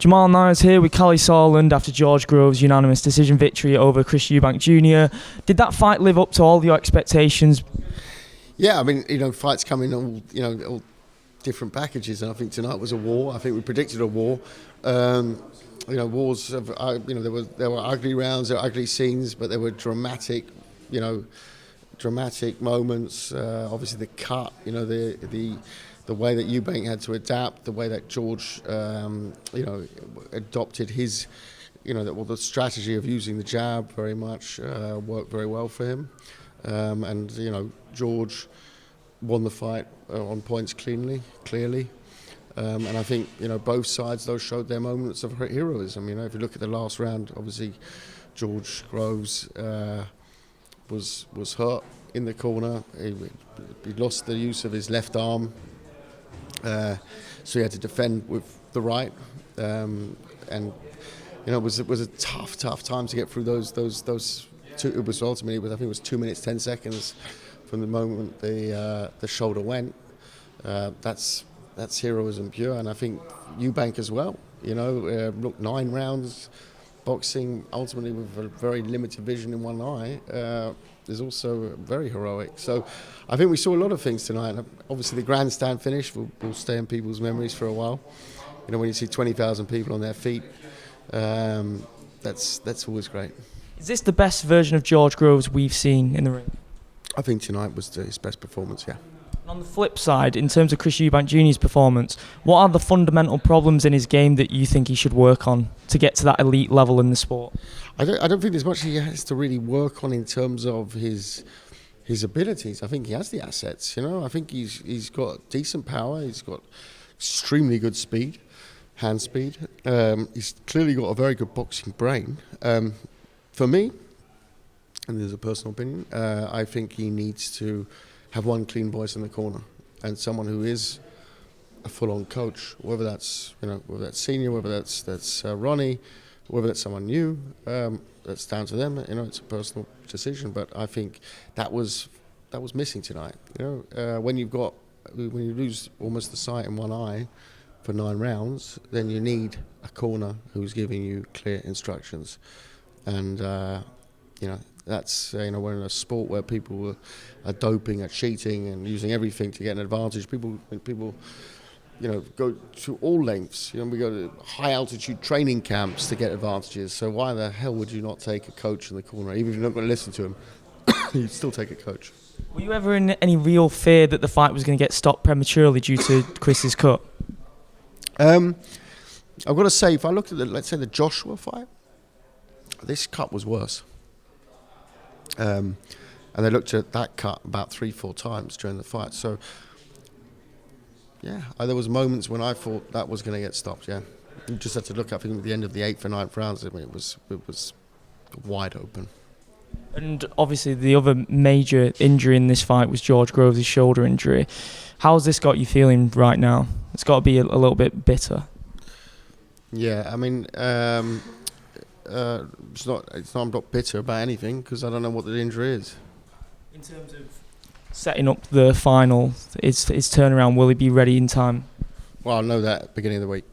Jamal Nyers here with Kalle Sauerland after George Groves' unanimous decision victory over Chris Eubank Jr. Did that fight live up to all your expectations? Yeah, I mean, fights come in all different packages, and I think tonight was a war. I think we predicted a war. Wars. There were ugly rounds, there were ugly scenes, but there were dramatic moments. Obviously, the cut. The way that Eubank had to adapt, the way that George, adopted his, the strategy of using the jab very much worked very well for him. George won the fight on points clearly. And I think, both sides, those showed their moments of heroism. If you look at the last round, obviously George Groves was hurt in the corner. He lost the use of his left arm. So he had to defend with the right, it was a tough time to get through those two. It was ultimately, I think it was 2 minutes 10 seconds from the moment the shoulder went. That's heroism pure, and I think Eubank as well. 9 rounds boxing, ultimately with a very limited vision in one eye. Is also very heroic. So I think we saw a lot of things tonight. Obviously the grandstand finish will stay in people's memories for a while. When you see 20,000 people on their feet, that's always great. Is this the best version of George Groves we've seen in the ring? I think tonight was his best performance, yeah. And on the flip side, in terms of Chris Eubank Jr.'s performance, what are the fundamental problems in his game that you think he should work on to get to that elite level in the sport? I don't think there's much he has to really work on in terms of his abilities. I think he has the assets. I think he's got decent power. He's got extremely good speed, hand speed. He's clearly got a very good boxing brain. For me, and there's a personal opinion, I think he needs to have one clean voice in the corner and someone who is a full-on coach, whether that's senior, whether that's Ronnie, whether that's someone new. That's down to them. It's a personal decision, but I think that was missing tonight. When you lose almost the sight in one eye for 9 rounds, then you need a corner who's giving you clear instructions, and that's we're in a sport where people are doping, are cheating, and using everything to get an advantage. People go to all lengths. We go to high altitude training camps to get advantages. So why the hell would you not take a coach in the corner? Even if you're not going to listen to him, you'd still take a coach. Were you ever in any real fear that the fight was going to get stopped prematurely due to Chris's cut? I've got to say, if I looked at let's say the Joshua fight, this cut was worse. And they looked at that cut about 3-4 times during the fight. So, yeah, there was moments when I thought that was going to get stopped. Yeah, you just had to look up. I think at the end of the 8th or 9th rounds, it was wide open. And obviously, the other major injury in this fight was George Groves' shoulder injury. How's this got you feeling right now? It's got to be a little bit bitter. Yeah, I mean, I'm not bitter about anything because I don't know what the injury is. In terms of setting up the final, his turnaround, will he be ready in time? Well, I'll know that at the beginning of the week.